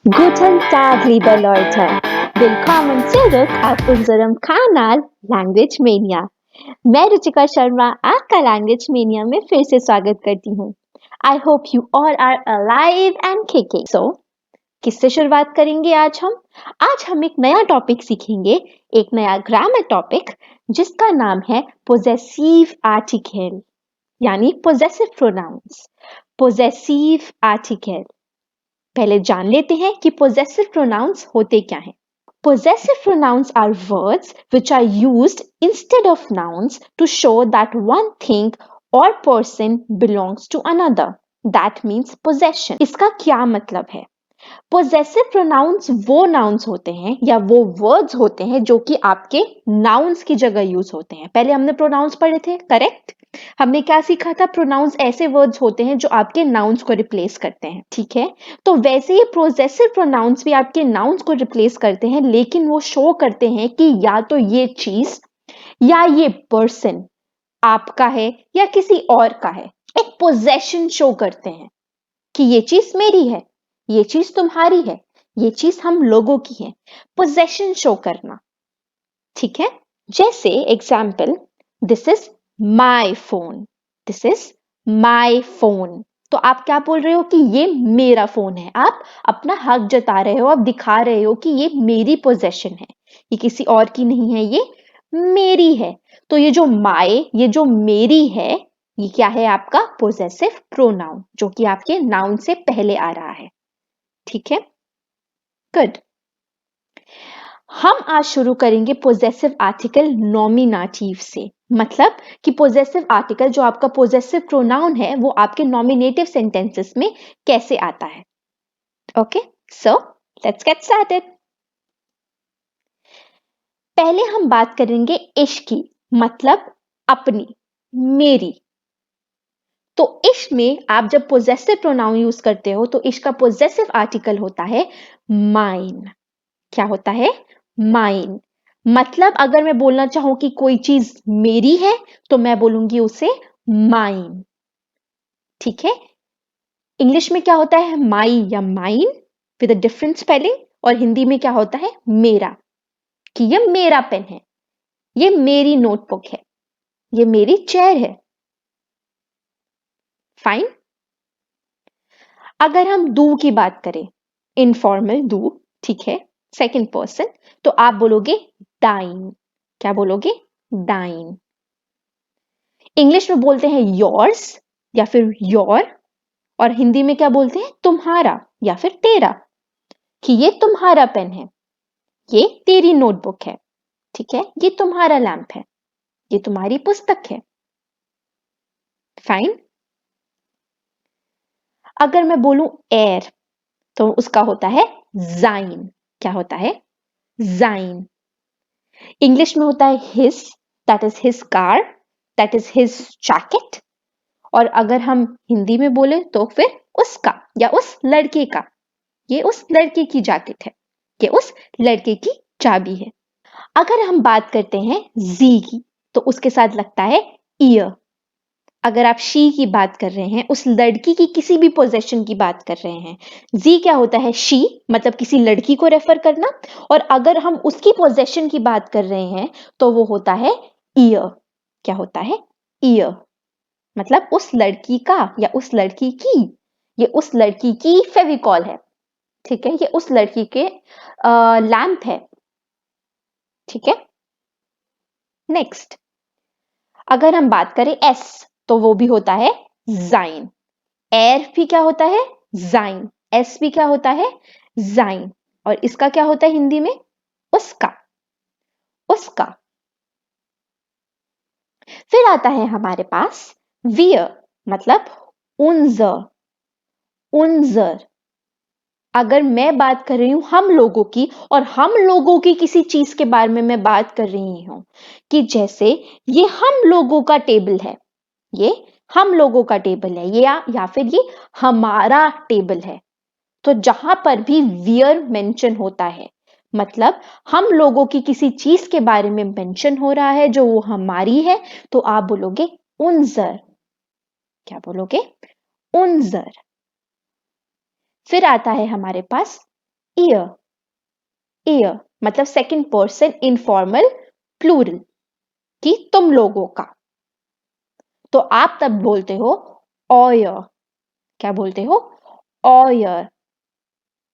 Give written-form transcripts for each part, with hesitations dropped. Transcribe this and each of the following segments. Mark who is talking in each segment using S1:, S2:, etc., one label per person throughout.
S1: Guten Tag, liebe Leute. Willkommen zurück auf unserem Kanal Language Mania. मैं रुचिका शर्मा आपका language mania में फिर से स्वागत करती हूँ. I hope you all are alive and kicking. So किससे शुरुआत करेंगे आज हम एक नया टॉपिक सीखेंगे, एक नया ग्रामर टॉपिक जिसका नाम है पोजेसिव आर्टिकल यानी पोजेसिव प्रोनाउंस. Possessive article. पहले जान लेते हैं कि possessive pronouns होते क्या हैं. Possessive pronouns are words which are used instead of nouns to show that one thing or person belongs to another. That means possession. इसका क्या मतलब है? Possessive pronouns वो nouns होते हैं या वो words होते हैं जो कि आपके nouns की जगह यूज होते हैं. पहले हमने pronouns पढ़े थे, करेक्ट? हमने क्या सीखा था? प्रोनाउंस ऐसे वर्ड्स होते हैं जो आपके नाउन्स को रिप्लेस करते हैं, ठीक है? तो वैसे ही पोजेसिव प्रोनाउंस भी आपके नाउन्स को रिप्लेस करते हैं, लेकिन वो शो करते हैं कि या तो ये चीज या ये पर्सन आपका है या किसी और का है. एक पोजेशन शो करते हैं कि ये चीज मेरी है, ये चीज तुम्हारी है, ये चीज हम लोगों की है. पोजेशन शो करना, ठीक है? जैसे example, this is my phone. This is my phone. तो आप क्या बोल रहे हो कि ये मेरा फोन है. आप अपना हक जता रहे हो, आप दिखा रहे हो कि ये मेरी पोजेशन है, ये किसी और की नहीं है, ये मेरी है. तो ये जो माई, ये जो मेरी है, ये क्या है? आपका पोजेसिव प्रोनाउन जो कि आपके नाउन से पहले आ रहा है, ठीक है? गुड. हम आज शुरू करेंगे पोजेसिव आर्टिकल नॉमिनेटिव से. मतलब कि पोजेसिव आर्टिकल जो आपका पोजेसिव प्रोनाउन है वो आपके नॉमिनेटिव सेंटेंसेस में कैसे आता है. Okay, so let's get started. पहले हम बात करेंगे इश की, मतलब अपनी, मेरी. तो इश में आप जब पोजेसिव प्रोनाउन यूज करते हो तो इश का पोजेसिव आर्टिकल होता है माइन. क्या होता है? माइन. मतलब अगर मैं बोलना चाहूं कि कोई चीज मेरी है तो मैं बोलूंगी उसे माइन, ठीक है? इंग्लिश में क्या होता है? माई या mine with a different spelling. और हिंदी में क्या होता है? मेरा. कि ये मेरा पेन है, ये मेरी नोटबुक है, ये मेरी चेयर है. फाइन. अगर हम दू की बात करें, इनफॉर्मल दू, ठीक है, सेकंड पर्सन, तो आप बोलोगे डाइन. क्या बोलोगे? डाइन. इंग्लिश में बोलते हैं योर्स या फिर योर. और हिंदी में क्या बोलते हैं? तुम्हारा या फिर तेरा. कि ये तुम्हारा पेन है, ये तेरी नोटबुक है, ठीक है? ये तुम्हारा लैंप है, ये तुम्हारी पुस्तक है. फाइन. अगर मैं बोलूं एयर तो उसका होता है जाइन. क्या होता है? जाइन. इंग्लिश में होता है his, that is his car, that is his jacket. और अगर हम हिंदी में बोले तो फिर उसका या उस लड़के का. ये उस लड़के की जैकेट है, ये उस लड़के की चाबी है. अगर हम बात करते हैं जी की तो उसके साथ लगता है ईयर. अगर आप शी की बात कर रहे हैं, उस लड़की की किसी भी पोजेशन की बात कर रहे हैं, जी क्या होता है? शी, मतलब किसी लड़की को रेफर करना. और अगर हम उसकी पोजेशन की बात कर रहे हैं तो वो होता है ईयर. क्या होता है? ईयर. मतलब उस लड़की का या उस लड़की की. ये उस लड़की की फेविकॉल है, ठीक है? ये उस लड़की के लैंप है, ठीक है? नेक्स्ट, अगर हम बात करें एस तो वो भी होता है जाइन. एयर भी क्या होता है? जाइन. एस भी क्या होता है? जाइन. और इसका क्या होता है हिंदी में? उसका. उसका. फिर आता है हमारे पास वियर, मतलब उनजर. उनजर. अगर मैं बात कर रही हूं हम लोगों की, और हम लोगों की किसी चीज के बारे में मैं बात कर रही हूं, कि जैसे ये हम लोगों का टेबल है, ये हम लोगों का टेबल है, ये या फिर ये हमारा टेबल है. तो जहां पर भी वियर मेंशन होता है, मतलब हम लोगों की किसी चीज के बारे में मेंशन हो रहा है जो वो हमारी है, तो आप बोलोगे उनजर. क्या बोलोगे? उनजर. फिर आता है हमारे पास ईयर, ईयर मतलब सेकंड पर्सन इनफॉर्मल प्लूरल कि तुम लोगों का। तो आप तब बोलते हो ऑयर। क्या बोलते हो? ऑयर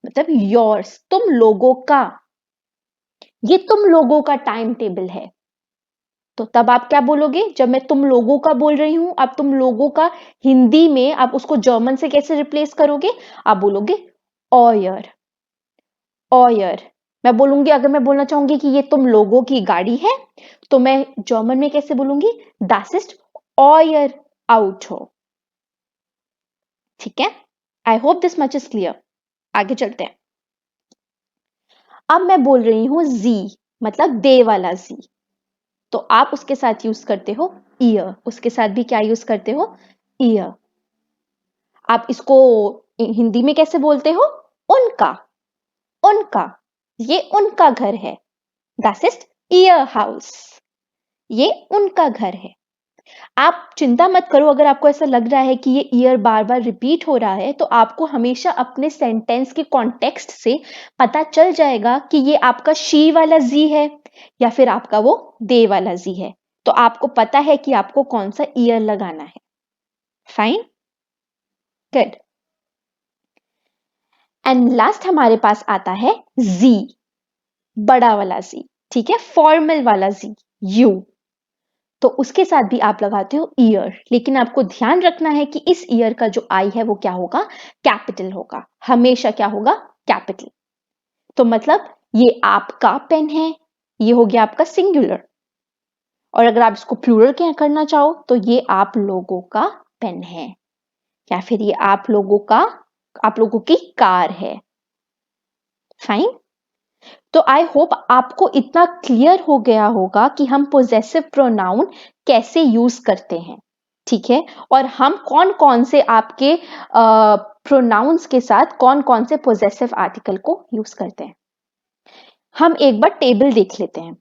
S1: मतलब योर्स, तुम लोगों का। ये तुम लोगों का टाइम टेबल है। तो तब आप क्या बोलोगे? जब मैं तुम लोगों का बोल रही हूं, अब तुम लोगों का हिंदी में आप उसको जर्मन से कैसे रिप्लेस करोगे? आप बोलोगे ऑयर, ऑयर। मैं बोलूंगी, अगर मैं बोलना चाहूंगी कि ये तुम लोगों की गाड़ी है, तो मैं जर्मन में कैसे बोलूंगी? Das ist euer Auto। ठीक है? I hope this much is clear. आगे चलते हैं। अब मैं बोल रही हूं जी, मतलब दे वाला जी। तो आप उसके साथ यूज करते हो ईयर। उसके साथ भी क्या यूज करते हो? ईयर। आप इसको हिंदी में कैसे बोलते हो? उनका, उनका। ये उनका घर है। Das ist ihr Haus। ये उनका घर है। आप चिंता मत करो, अगर आपको ऐसा लग रहा है कि ये ईयर बार बार रिपीट हो रहा है, तो आपको हमेशा अपने सेंटेंस के कॉन्टेक्स्ट से पता चल जाएगा कि ये आपका शी वाला जी है या फिर आपका वो दे वाला जी है। तो आपको पता है कि आपको कौन सा ईयर लगाना है। Fine, good. एंड लास्ट हमारे पास आता है जी, बड़ा वाला जी। ठीक है, फॉर्मल वाला जी, यू। तो उसके साथ भी आप लगाते हो ईयर, लेकिन आपको ध्यान रखना है कि इस ईयर का जो आई है वो क्या होगा? कैपिटल होगा। हमेशा क्या होगा? कैपिटल। तो मतलब ये आपका पेन है, ये हो गया आपका सिंगुलर। और अगर आप इसको प्लूरल क्या करना चाहो, तो ये आप लोगों का पेन है, या फिर ये आप लोगों का, आप लोगों की कार है। फाइन। तो आई होप आपको इतना क्लियर हो गया होगा कि हम पोजेसिव प्रोनाउन कैसे यूज करते हैं। ठीक है, और हम कौन कौन से आपके प्रोनाउंस के साथ कौन कौन से पोजेसिव आर्टिकल को यूज करते हैं। हम एक बार टेबल देख लेते हैं।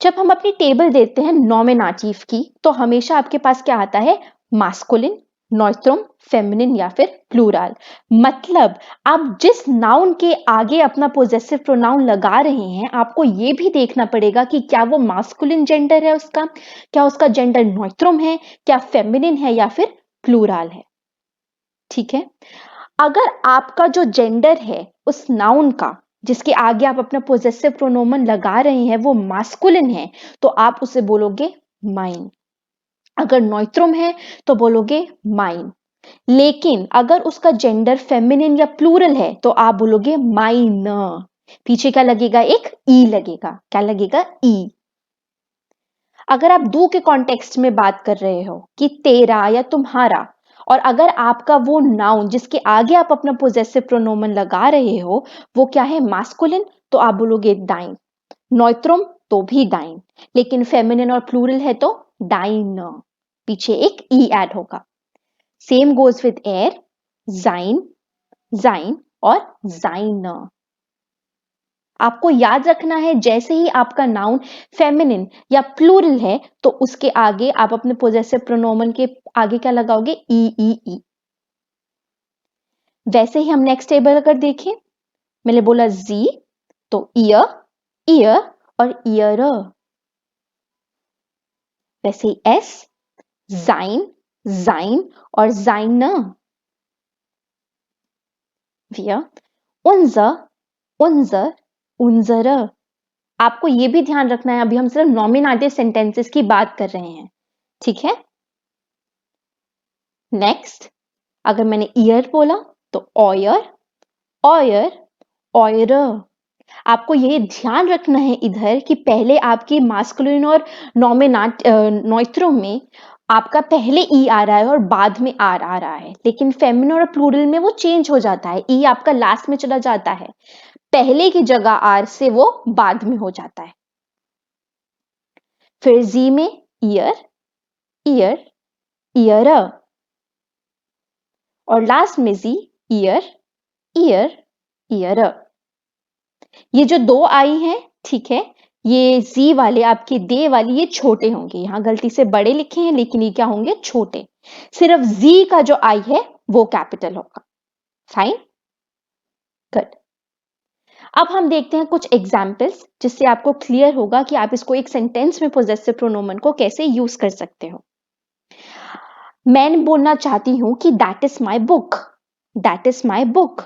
S1: जब हम अपनी टेबल देखते हैं नॉमिनेटिव की, तो हमेशा आपके पास क्या आता है? मास्कुलिन, नॉइट्रम, फेमिनिन या फिर प्लूरल। मतलब आप जिस नाउन के आगे अपना पोजेसिव प्रोनाउन लगा रहे हैं, आपको यह भी देखना पड़ेगा कि क्या वो मास्कुलिन जेंडर है उसका, क्या उसका जेंडर नॉइट्रम है, क्या फेमिनिन है या फिर प्लूरल है। ठीक है, अगर आपका जो जेंडर है उस नाउन का जिसके आगे आप अपना पोजेसिव प्रोनोमन लगा रहे हैं वो मास्कुलिन है, तो आप उसे बोलोगे माइन। अगर नॉइट्रम है तो बोलोगे माइन। लेकिन अगर उसका जेंडर फेमिनिन या प्लूरल है, तो आप बोलोगे माइन। पीछे क्या लगेगा? एक ई लगेगा। क्या लगेगा? ई। अगर आप दू के कॉन्टेक्स्ट में बात कर रहे हो कि तेरा या तुम्हारा, और अगर आपका वो नाउन जिसके आगे आप अपना पोजेसिव प्रोनोमन लगा रहे हो वो क्या है? मास्कुलिन, तो आप बोलोगे डाइन। नॉइट्रम तो भी डाइन, लेकिन फेमिनिन और प्लूरल है तो डाइन। पीछे एक ई ऐड होगा। सेम गोज विद एयर, जाइन, जाइन और जाइन। आपको याद रखना है, जैसे ही आपका नाउन फेमिनिन या प्लूरल है, तो उसके आगे आप अपने पोजेसिव प्रोनोमन के आगे क्या लगाओगे? ई ई ई। वैसे ही हम नेक्स्ट टेबल अगर देखें, मैंने बोला जी, तो ईयर, ईयर और ईयर। वैसे ही एस, जाइन, जाइन और जाइन। वियर, उन्जर, उन्जर, उन्जर। आपको यह भी ध्यान रखना है, अभी हम सिर्फ नॉमिनेटिव सेंटेंसेस की बात कर रहे हैं। ठीक है, नेक्स्ट अगर मैंने ईयर बोला तो ऑयर, ऑयर, ऑयर। आपको यह ध्यान रखना है इधर कि पहले आपकी मास्कुलिन और नॉइट्रम में आपका पहले ई आ रहा है और बाद में आर आ रहा है, लेकिन फेमिनिन और प्लूरल में वो चेंज हो जाता है। ई आपका लास्ट में चला जाता है, पहले की जगह आर से वो बाद में हो जाता है। फिर जी में ईयर, ईयर, ईयर और लास्ट में जी, ईयर, ईयर, ईयर। ये जो दो आई हैं, ठीक है, ये जी वाले आपके दे वाली ये छोटे होंगे। यहां गलती से बड़े लिखे हैं, लेकिन ये क्या होंगे? छोटे। सिर्फ जी का जो आई है वो कैपिटल होगा। फाइन। गुड। अब हम देखते हैं कुछ एग्जाम्पल्स जिससे आपको क्लियर होगा कि आप इसको एक सेंटेंस में पोजेसिव प्रोनोमन को कैसे यूज कर सकते हो। मैं बोलना चाहती हूं कि that is my book, that is my book.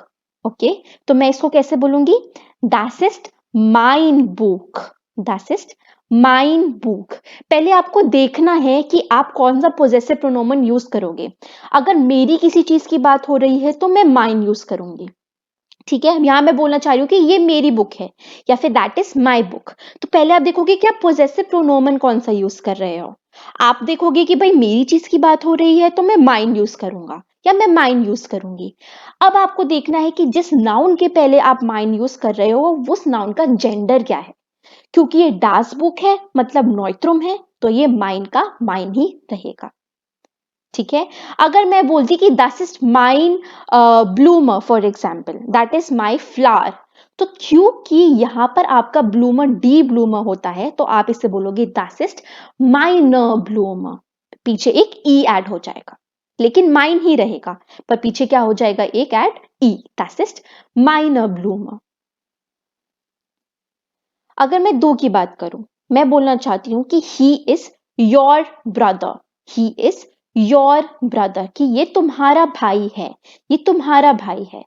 S1: Okay, तो मैं इसको कैसे बोलूंगी? That is mine book, that is mine book. पहले आपको देखना है कि आप कौन सा पोजेसिव प्रोनोमन यूज करोगे। अगर मेरी किसी चीज की बात हो रही है तो मैं माइन यूज करूंगी। ठीक है, यहां मैं बोलना चाह रही हूं कि ये मेरी बुक है या फिर दैट इज माई बुक। तो पहले आप देखोगे कि आप पोजेसिव प्रोनोमन कौन सा यूज कर रहे हो। आप देखोगे कि भाई मेरी चीज की बात हो रही है तो मैं माइन यूज करूंगा या मैं माइन यूज करूंगी। अब आपको देखना है कि जिस नाउन के पहले आप माइन यूज कर रहे हो उस नाउन का जेंडर क्या है। क्योंकि ये डास बुक है मतलब नॉइट्रुम है, तो ये माइन का माइन ही रहेगा। ठीक है, अगर मैं बोलती कि that is mine bloomer for example, that is my flower, तो क्योंकि यहां पर आपका ब्लूमर डी ब्लूमर होता है तो आप इसे बोलोगे दैट इज माइन ब्लूमर। पीछे एक ई ऐड हो जाएगा, लेकिन माइन ही रहेगा, पर पीछे क्या हो जाएगा? एक add E, that is mine bloomer. अगर मैं दो की बात करूं, मैं बोलना चाहती हूं कि he is your brother, he is your brother, कि ये तुम्हारा भाई है, ये तुम्हारा भाई है।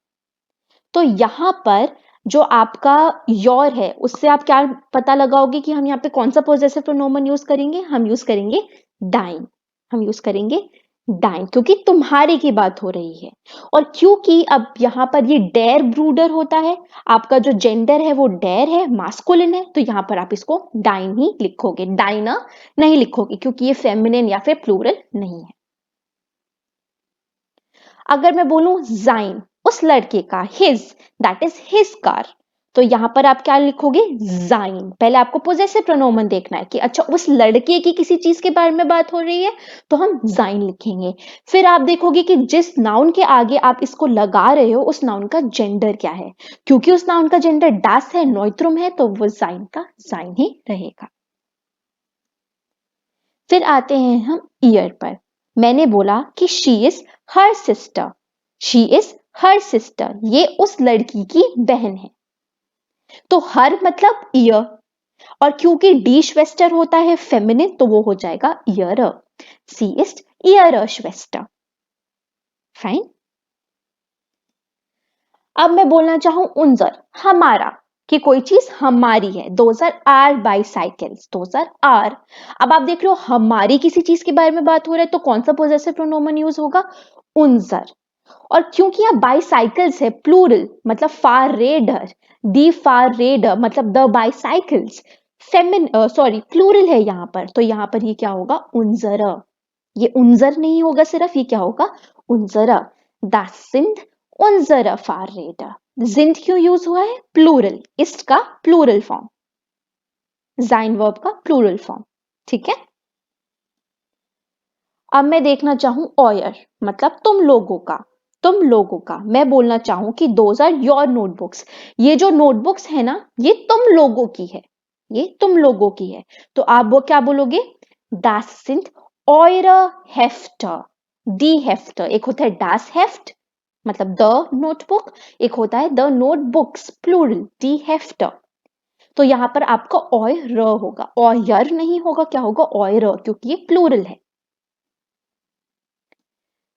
S1: तो यहां पर जो आपका योर है उससे आप क्या पता लगाओगे कि हम यहाँ पे कौन सा पोजेसिव प्रोनोमन यूज करेंगे? हम यूज करेंगे डाइन, हम यूज करेंगे डाइन, क्योंकि तुम्हारे की बात हो रही है। और क्योंकि अब यहां पर ये डेयर ब्रूडर होता है, आपका जो जेंडर है वो डेयर है, मास्कुलिन है, तो यहां पर आप इसको डाइन ही लिखोगे, डाइना नहीं लिखोगे, क्योंकि ये फेमिनिन या फिर प्लूरल नहीं है। अगर मैं बोलूं जाइन, उस लड़के का, his, that is his car, तो यहां पर आप क्या लिखोगे? जाइन। पहले आपको पोजेसिव प्रोनोमन देखना है कि अच्छा उस लड़के की किसी चीज के बारे में बात हो रही है तो हम जाइन लिखेंगे। फिर आप देखोगे कि जिस नाउन के आगे आप इसको लगा रहे हो उस नाउन का जेंडर क्या है। क्योंकि उस नाउन का जेंडर डास है, नोइट्रुम है, तो वो जाइन का जाइन ही रहेगा। फिर आते हैं हम ईयर पर। मैंने बोला कि she is her sister, she is her sister, ये उस लड़की की बहन है। तो हर मतलब ईयर, और क्योंकि डी श्वेस्टर होता है फेमिनिन तो वो हो जाएगा ईयर, सी इज ईयर श्वेस्टर। फाइन। अब मैं बोलना चाहूं उनजर, हमारा, कि कोई चीज हमारी है। Those are are bicycles, those are are. अब आप देख रहे हो हमारी किसी चीज के बारे में बात हो रहा है तो कौन सा पोजेसिव प्रोनोमन यूज होगा? उनजर। और क्योंकि यहाँ बाइसाइकिल्स है प्लूरल मतलब far rider, the far rider मतलब the bicycles, feminine sorry plural है यहाँ पर, तो यहाँ पर ये क्या होगा? उनजर। ये उनजर नहीं होगा सिर्फ, ये क्या होगा? उनजर। द सिंध उनजर फार रेडर। जिंद क्यों यूज हुआ है? प्लूरल, इस्ट का प्लूरल फॉर्म, जाइन वर्ब का प्लूरल फॉर्म। ठीक है, अब मैं देखना चाहूं ऑयर, मतलब तुम लोगों का, तुम लोगों का। मैं बोलना चाहूं कि दोज आर योर नोटबुक्स, ये जो नोटबुक्स है ना ये तुम लोगों की है, ये तुम लोगों की है। तो आप वो क्या बोलोगे? Das sind eure Hefte, दी हेफ्टर। एक होता है das हेफ्ट मतलब द नोटबुक, एक होता है द नोटबुक्स प्लूरल, दी हेफ्टर। तो यहां पर आपका ऑयर होगा, ऑयर नहीं होगा, क्या होगा? ऑयर, क्योंकि ये प्लूरल है।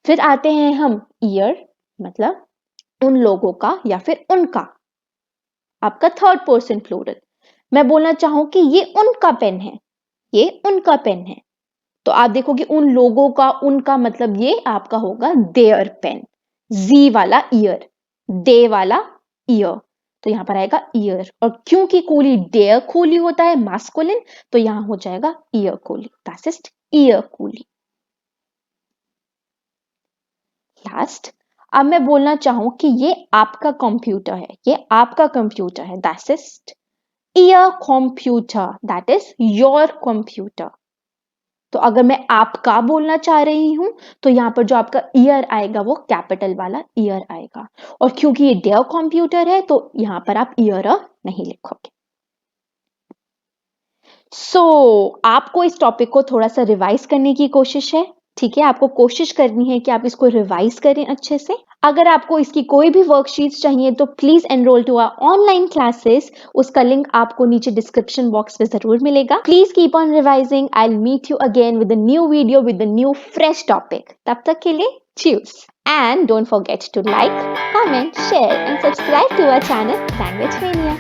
S1: फिर आते हैं हम ईयर, मतलब उन लोगों का या फिर उनका, आपका थर्ड पर्सन प्लूरल। मैं बोलना चाहूं कि ये उनका पेन है, ये उनका पेन है, तो आप देखोगे उन लोगों का, उनका मतलब ये आपका होगा देयर पेन, जी वाला ईयर, दे वाला ईयर, तो यहां पर आएगा ईयर। और क्योंकि कूली डेयर कूली होता है मास्कुलिन, तो यहां हो जाएगा year coolie, that is year coolie. Last, अब मैं बोलना चाहूं कि ये आपका कंप्यूटर है, ये आपका कंप्यूटर है, that is your computer, that is your computer. तो अगर मैं आपका बोलना चाह रही हूं तो यहां पर जो आपका ईयर आएगा वो कैपिटल वाला ईयर आएगा, और क्योंकि ये डेयर कंप्यूटर है तो यहां पर आप ईयर नहीं लिखोगे। आपको इस टॉपिक को थोड़ा सा रिवाइज करने की कोशिश है। ठीक है, आपको कोशिश करनी है कि आप इसको रिवाइज करें अच्छे से। अगर आपको इसकी कोई भी वर्कशीट्स चाहिए तो please enrol to our online classes. उसका लिंक आपको नीचे डिस्क्रिप्शन बॉक्स में जरूर मिलेगा। Please keep on revising. I will meet you again with a new video with a new fresh topic. तब तक के लिए cheers, and don't forget to like, comment, share and subscribe to our channel Language Mania.